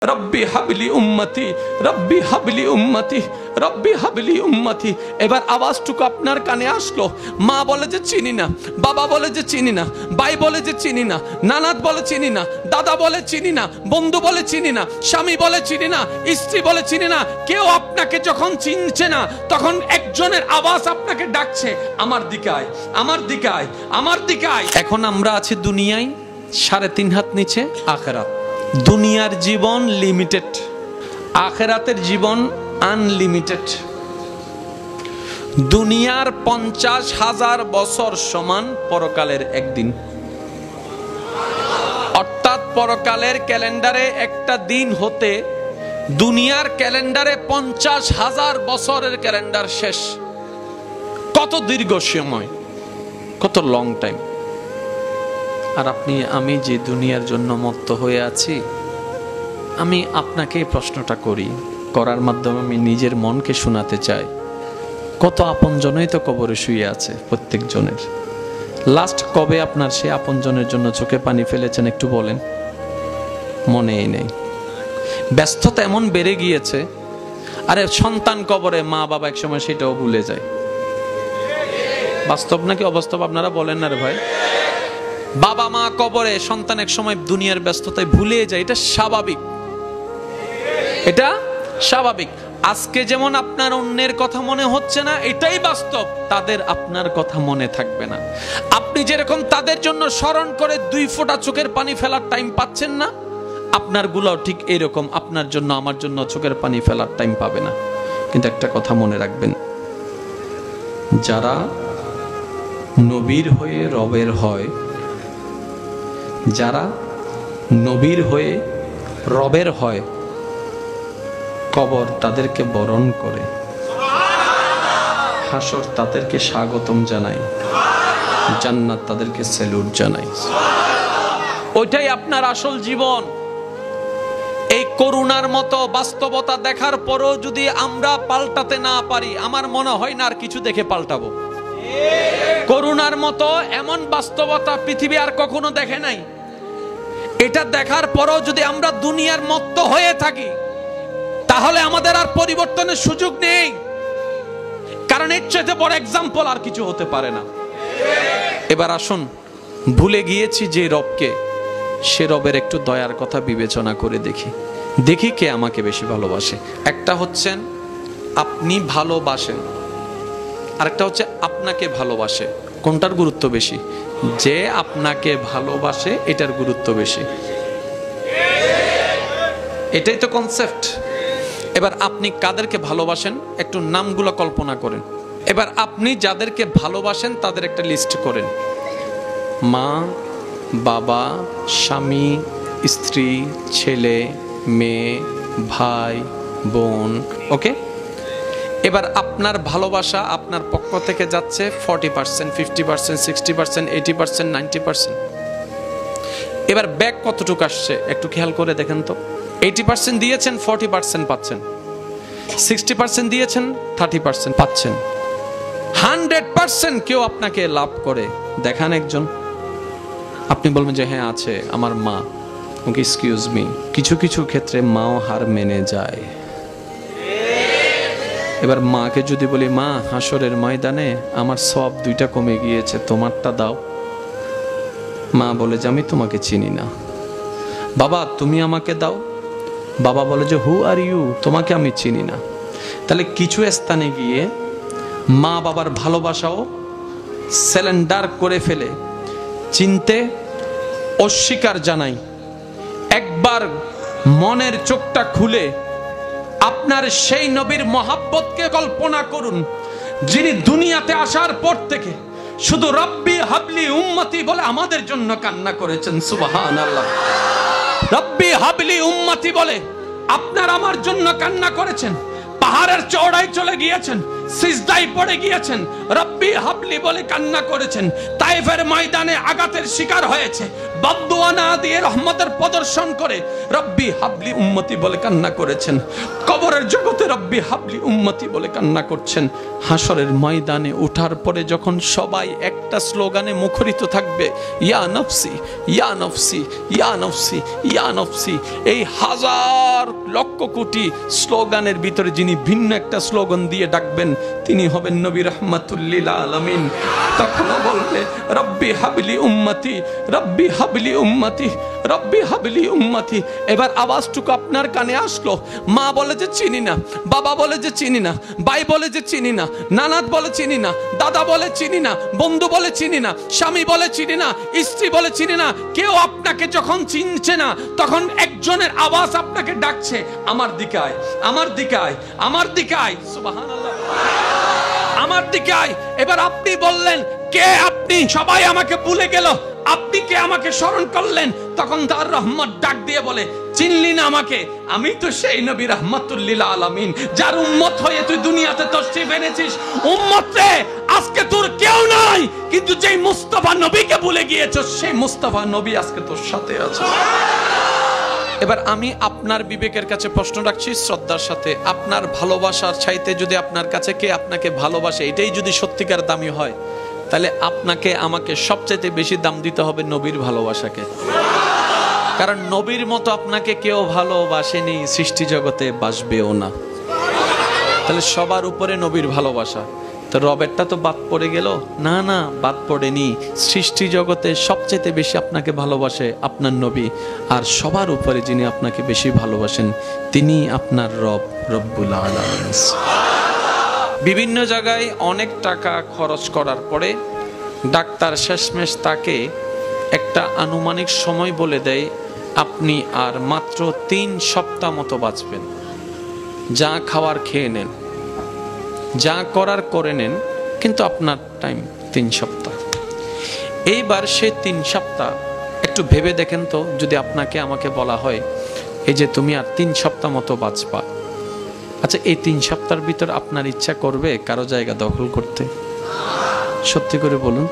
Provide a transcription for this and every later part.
রব্বি হাবলি উম্মতি, রব্বি হাবলি উম্মতি, রব্বি হাবলি উম্মতি। এবার আওয়াজটুকু আপনার কানে আসলো। মা বলে যে চিনি না, বাবা বলে যে চিনি না, ভাই বলে যে চিনি না, নানাত বলে চিনি না, দাদা বলে চিনি না, বন্ধু বলে চিনি না, স্বামী বলে চিনি না, স্ত্রী বলে চিনি না। কেউ আপনাকে যখন চিনছে না, তখন একজনের আওয়াজ আপনাকে ডাকছে, আমার দিকে আয়, আমার দিকে আয়, আমার দিকে আয়। এখন আমরা আছি দুনিয়ায়, 3.5 হাত নিচে আখিরাত। দুনিয়ার জীবন লিমিটেড, আখিরাতের জীবন আনলিমিটেড। দুনিয়ার 50,000 বছর সমান পরকালের একদিন। অর্থাৎ পরকালের ক্যালেন্ডারে একটা দিন হতে দুনিয়ার ক্যালেন্ডারে 50,000 বছরের ক্যালেন্ডার শেষ। কত দীর্ঘ সময়, কত লং টাইম। আর আপনি আমি যে দুনিয়ার জন্য মত্ত হয়ে আছি, আমি আপনাকে এই প্রশ্নটা করার মাধ্যমে আমি নিজের মনকে শোনাতে চাই, কত আপনজনই তো কবরে শুয়ে আছে প্রত্যেক জনের। লাস্ট কবে আপনার সেই আপনজনের জন্য চোখে পানি ফেলেছেন একটু বলেন? মনেই নেই। ব্যস্ততা এমন বেড়ে গিয়েছে, আরে সন্তান কবরে, মা বাবা একসময় সেটাও ভুলে যায়। বাস্তব নাকি অবাস্তব আপনারা বলেন না রে ভাই? বাবা মা কবরে, সন্তান এক সময় দুনিয়ার ব্যস্ততায় ভুলে যায়। এটা স্বাভাবিক, এটা স্বাভাবিক। আজকে যেমন আপনার অন্যের কথা মনে হচ্ছে না, এটাই বাস্তব, তাদের আপনার কথা মনে থাকবে না। আপনি যেরকম তাদের জন্য স্মরণ করে 2 ফোঁটা চোখের পানি ফেলার টাইম পাচ্ছেন না, আপনার গুলাও ঠিক এরকম আপনার জন্য আমার জন্য চোখের পানি ফেলার টাইম পাবে না। কিন্তু একটা কথা মনে রাখবেন, যারা নবীর হয়ে রবের হয়, যারা নবীর হয়ে রবের হয়, কবর তাদেরকে বরণ করে, হাসর তাদেরকে স্বাগতম জানায়, জান্নাত তাদেরকে স্যালুট জানায়। ওইটাই আপনার আসল জীবন। এই করুণার মতো বাস্তবতা দেখার পরও যদি আমরা পাল্টাতে না পারি, আমার মনে হয় না আর কিছু দেখে পাল্টাবো। করুণার মতো এমন বাস্তবতা পৃথিবী আর কখনো দেখে নাই। এটা দেখার পরও যদি আমরা দুনিয়ার মত্ত হয়ে থাকি, তাহলে আমাদের আর পরিবর্তনের সুযোগ নেই। কারণ এর চাইতে বড় এক্সাম্পল আর কিছু হতে পারে না। এবার আসুন, ভুলে গিয়েছি যে রবকে, সে রবের একটু দয়ার কথা বিবেচনা করে দেখি কে আমাকে বেশি ভালোবাসে। একটা হচ্ছেন আপনি ভালোবাসেন, আরেকটা হচ্ছে আপনাকে ভালোবাসে। কোনটার গুরুত্ব বেশি? যে আপনাকে ভালোবাসে এটার গুরুত্ব বেশি। এটাই তো কনসেপ্ট। এবার আপনি কাদেরকে ভালোবাসেন একটু নামগুলো কল্পনা করেন। এবার আপনি যাদেরকে ভালোবাসেন তাদের একটা লিস্ট করেন। মা, বাবা, স্বামী, স্ত্রী, ছেলে, মেয়ে, ভাই, বোন, ওকে? এবার আপনার ভালোবাসা আপনার পক্ষ থেকে যাচ্ছে 40%, 50%, 60%, 80%, 90%। এবার ব্যাক কতটুকু আসছে একটু খেয়াল করে দেখেন তো। 80% দিয়েছেন, 40% পাচ্ছেন। 60% দিয়েছেন, 30% পাচ্ছেন। 100% কেউ আপনাকে লাভ করে দেখান একজন। আপনি বলবেন যে হ্যাঁ আছে, আমার মা। ওকে, এক্সকিউজ মি, কিছু কিছু ক্ষেত্রে মাও হার মেনে যায়। এবার মাকে যদি বলি, মা হাসরের ময়দানে আমার সব 2টা কমে গিয়েছে, তোমারটা দাও। মা বলে যে আমি তোমাকে চিনি না। বাবা তুমি আমাকে দাও। বাবা বলে যে হু আর ইউ, তোমাকে আমি চিনি না। তাহলে কিছু স্থানে গিয়ে মা বাবার ভালোবাসাও সিলিন্ডার করে ফেলে, চিনতে অস্বীকার জানাই। একবার মনের চোখটা খুলে আপনার সেই নবীর মহাব্বতকে কল্পনা করুন, যিনি দুনিয়াতে আসার পর থেকে শুধু রব্বি হাবলি উম্মতি বলে আমাদের জন্য কান্না করেছেন। সুবহানাল্লাহ। রব্বি হাবলি উম্মতি বলে আপনার আমার জন্য কান্না করেছেন। পাহাড়ের চওড়ায় চলে গিয়েছেন, সিজদায় পড়ে গিয়েছেন, রব্বি হাবলি বলে কান্না করেছেন। তায়েফের ময়দানে আঘাতের শিকার হয়েছে, বদদুয়া না দিয়ে রহমতের প্রদর্শন করে রব্বি হাবলি উম্মতি বলে কান্না করেছেন। কবরের জগতে রব্বি হাবলি উম্মতি বলে কান্না করছেন। হাসরের ময়দানে ওঠার পরে যখন সবাই একটা স্লোগানে মুখরিত থাকবে, ইয়া নফসি ইয়া নফসি ইয়া নফসি ইয়া নফসি, এই হাজার লক্ষ কোটি স্লোগানের ভিতরে যিনি ভিন্ন একটা স্লোগান দিয়ে ডাকবেন তিনি হবেন নবী রাহমাতুল লিল আলামিন। তখন বলবে রব্বি হাবলি উম্মতি, রব্বি হাবলি উম্মতি, রব্বি হাবলি উম্মতি। এবার আওয়াজটুকু আপনার কানে আসলো। মা বলে যে চিনি না, বাবা বলে যে চিনি না, ভাই বলে যে চিনি না, নানাদ বলে চিনি না, দাদা বলে চিনি না, বন্ধু বলে চিনি না, স্বামী বলে চিনি না, স্ত্রী বলে চিনি না। কেউ আপনাকে যখন চিনছে না তখন একজনের আওয়াজ আপনাকে ডাকছে, আমার দিকে আয়, আমার দিকে আয়, আমার দিকে আয়, সুবহানাল্লাহ, আমার দিকে আয়। এবার আপনি বললেন কে আপনি? সবাই আমাকে ভুলে গেল, আপনি কে আমাকে স্মরণ করলেন? তখন তার রহমত ডাক দিয়ে বলে, চিনলি না আমাকে? আমি তো সেই নবী রাহমাতুল লিল আলামিন যার উম্মত হয়ে তুই দুনিয়াতে তশরিফ এনেছিস। উম্মত রে, আজকে তোর কেউ নাই, কিন্তু যেই মুস্তাফা নবীকে ভুলে গিয়েছিস সেই মুস্তাফা নবী আজকে তোর সাথে আছে। এবার আমি আপনার বিবেকের কাছে প্রশ্ন রাখছি শ্রদ্ধার সাথে, আপনার ভালোবাসার চাইতে যদি আপনার কাছে কে আপনাকে ভালোবাসে এটাই যদি সত্যিকার দামি হয়, তাহলে আপনাকে আমাকে সবচাইতে বেশি দাম দিতে হবে নবীর ভালোবাসাকে। কারণ নবীর মতো আপনাকে কেউ ভালোবাসেনি, সৃষ্টি জগতে বাসবেও না। তাহলে সবার উপরে নবীর ভালোবাসা, তো রবেরটা তো বাদ পড়ে গেল না? না, বাদ পড়েনি। সৃষ্টি জগতে সবচেয়ে বেশি আপনাকে ভালোবাসে আপনার নবী, আর সবার উপরে যিনি আপনাকে বেশি ভালোবাসেন তিনি আপনার রব, রব্বুল আলামিন। বিভিন্ন জায়গায় অনেক টাকা খরচ করার পরে ডাক্তার শেষমেশ তাকে একটা আনুমানিক সময় বলে দেয়, আপনি আর মাত্র 3 সপ্তাহ মতো বাঁচবেন। যা খাওয়ার খেয়ে নেন, যা করার করে নেন, কিন্তু আপনার টাইম 3 সপ্তাহ। এইবার সে 3 সপ্তাহ একটু ভেবে দেখেন তো, যদি আপনাকে আমাকে বলা হয় এই যে তুমি আর 3 সপ্তাহ মতো বাঁচবা, আচ্ছা এই 3 সপ্তাহের ভিতর আপনার ইচ্ছা করবে কারো জায়গা দখল করতে? সত্যি করে বলুন।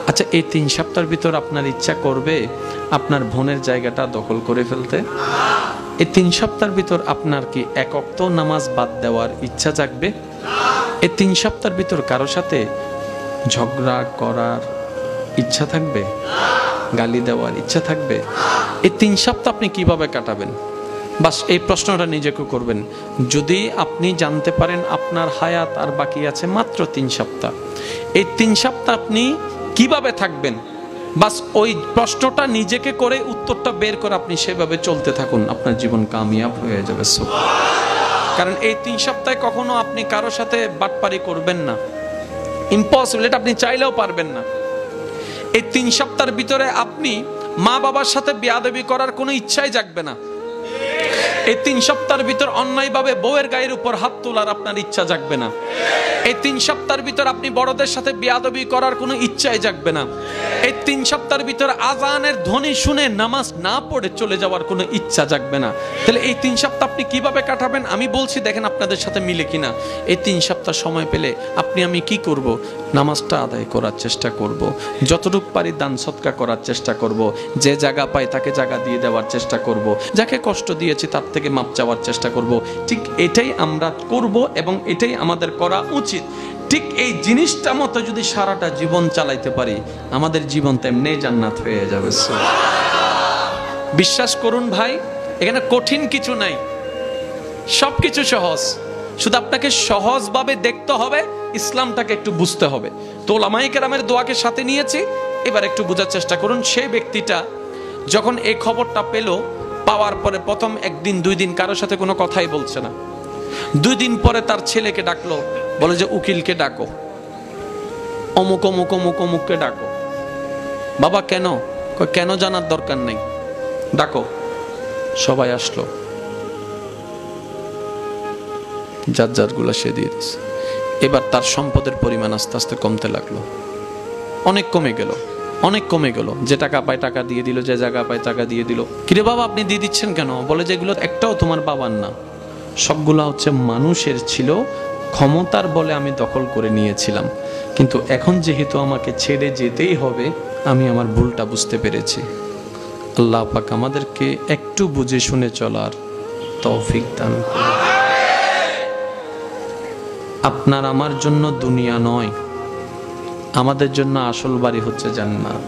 আচ্ছা এই 3 সপ্তাহের ভিতর আপনার ইচ্ছা করবে আপনার বোনের জায়গাটা দখল করে ফেলতে? এই 3 সপ্তাহের ভিতর আপনার কি এক ওয়াক্ত নামাজ বাদ দেওয়ার ইচ্ছা জাগবে? এই 3 সপ্তাহের ভিতর কারো সাথে ঝগড়া করার ইচ্ছা থাকবে? গালি দেওয়ার ইচ্ছা থাকবে? এই 3 সপ্তাহ আপনি কিভাবে কাটাবেন? বাস এই প্রশ্নটা নিজেকে করবেন। যদি আপনি জানতে পারেন আপনার হায়াত আর বাকি আছে মাত্র 3 সপ্তাহ, এই 3 সপ্তাহ আপনি কিভাবে থাকবেন, বাস ওই প্রশ্নটা নিজেকে করে উত্তরটা বের করে আপনি সেভাবে চলতে থাকুন, আপনার জীবন কামিয়াব হয়ে যাবে। কারণ এই 3 সপ্তাহে কখনো আপনি কারো সাথে বাটপারি করবেন না, ইম্পসিবল, এটা আপনি চাইলেও পারবেন না। এই 3 সপ্তাহের ভিতরে আপনি মা বাবার সাথে বেয়াদবি করার কোনো ইচ্ছাই জাগবে না। এই 3 সপ্তাহের ভিতর অন্যায়ভাবে বউয়ের গায়ের উপর হাত তোলার আপনার ইচ্ছা জাগবে না। এই 3 সপ্তাহের ভিতর আপনি বড়দের সাথে বেয়াদবি করার কোনো ইচ্ছাই জাগবে না। এই 3 সপ্তাহের ভিতর আজানের ধ্বনি শুনে নামাজ না পড়ে চলে যাওয়ার কোনো ইচ্ছা জাগবে না। তাহলে এই 3 সপ্তাহ আপনি কিভাবে কাটাবেন আমি বলছি, দেখেন আপনাদের সাথে মিলে কিনা। এই 3 সপ্তাহ সময় পেলে আপনি আমি কি করব? নামাজটা আদায় করার চেষ্টা করব, যতটুকু পারি দান সদকা করার চেষ্টা করব, যে জায়গা পাই তাকে জায়গা দিয়ে দেওয়ার চেষ্টা করব, যাকে কষ্ট দিয়েছি তার থেকে মাপ চাওয়ার চেষ্টা করব। ঠিক এটাই আমরা করব এবং এটাই আমাদের করা উচিত। ঠিক এই জিনিসটা মতো যদি সারাটা জীবন চালাইতে পারি আমাদের জীবন তেমনি জান্নাত হয়ে যাবে। বিশ্বাস করুন ভাই, এখানে কঠিন কিছু নাই, সবকিছু সহজ। শুধু আপনাকে সহজভাবে দেখতে হবে, ইসলামটাকে একটু বুঝতে হবে। তো ওলামায়ে কেরামের দোয়াকে সাথে নিয়েছি, এবার একটু বোঝার চেষ্টা করুন। সেই ব্যক্তিটা যখন এই খবরটা পেল, পাওয়ার পরে প্রথম 1 দিন 2 দিন কারোর সাথে কোনো কথাই বলছে না। 2 দিন পরে তার ছেলেকে ডাকলো, বলে যে উকিলকে ডাকো, অমুক অমুক অমুক অমুককে ডাকো। বাবা কেন? কেন জানার দরকার নেই, ডাকো। সবাই আসলো, যার যার গুলা সে দিয়ে দিচ্ছে। এবার তার সম্পদের পরিমাণ আস্তে আস্তে কমতে লাগলো, অনেক কমে গেল, অনেক কমে গেল। যে টাকা পায় টাকা দিয়ে দিল, যে জায়গা পায় টাকা দিয়ে দিল। কিরে বাবা আপনি দিয়ে দিচ্ছেন কেন? বলে যে এগুলো একটাও তোমার বাবার না, সবগুলা হচ্ছে মানুষের ছিল, ক্ষমতার বলে আমি দখল করে নিয়েছিলাম, কিন্তু এখন যেহেতু আমাকে ছেড়ে যেতেই হবে আমি আমার ভুলটা বুঝতে পেরেছি। আল্লাহ পাক আমাদেরকে একটু বুঝে শুনে চলার তৌফিক দান করুন। আপনার আমার জন্য দুনিয়া নয়, আমাদের জন্য আসল বাড়ি হচ্ছে জান্নাত।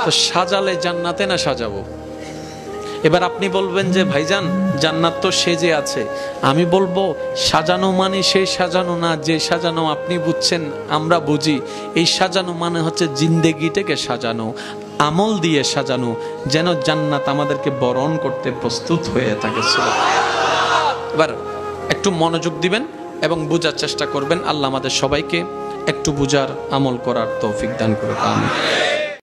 তো সাজালে জান্নাতে না সাজাবো? এবার আপনি বলবেন যে ভাইজান জান্নাত তো সেজে আছে। আমি বলবো সাজানো মানে সেই সাজানো না যে সাজানো আপনি বুঝছেন, আমরা বুঝি। এই সাজানো মানে হচ্ছে জিন্দেগিটাকে সাজানো, আমল দিয়ে সাজানো, যেন জান্নাত আমাদেরকে বরণ করতে প্রস্তুত হয়ে থাকে। এবার একটু মনোযোগ দিবেন এবং বোঝার চেষ্টা করবেন। আল্লাহ আমাদের সবাইকে একটু বুঝার, আমল করার তৌফিক দান করুন। আমিন।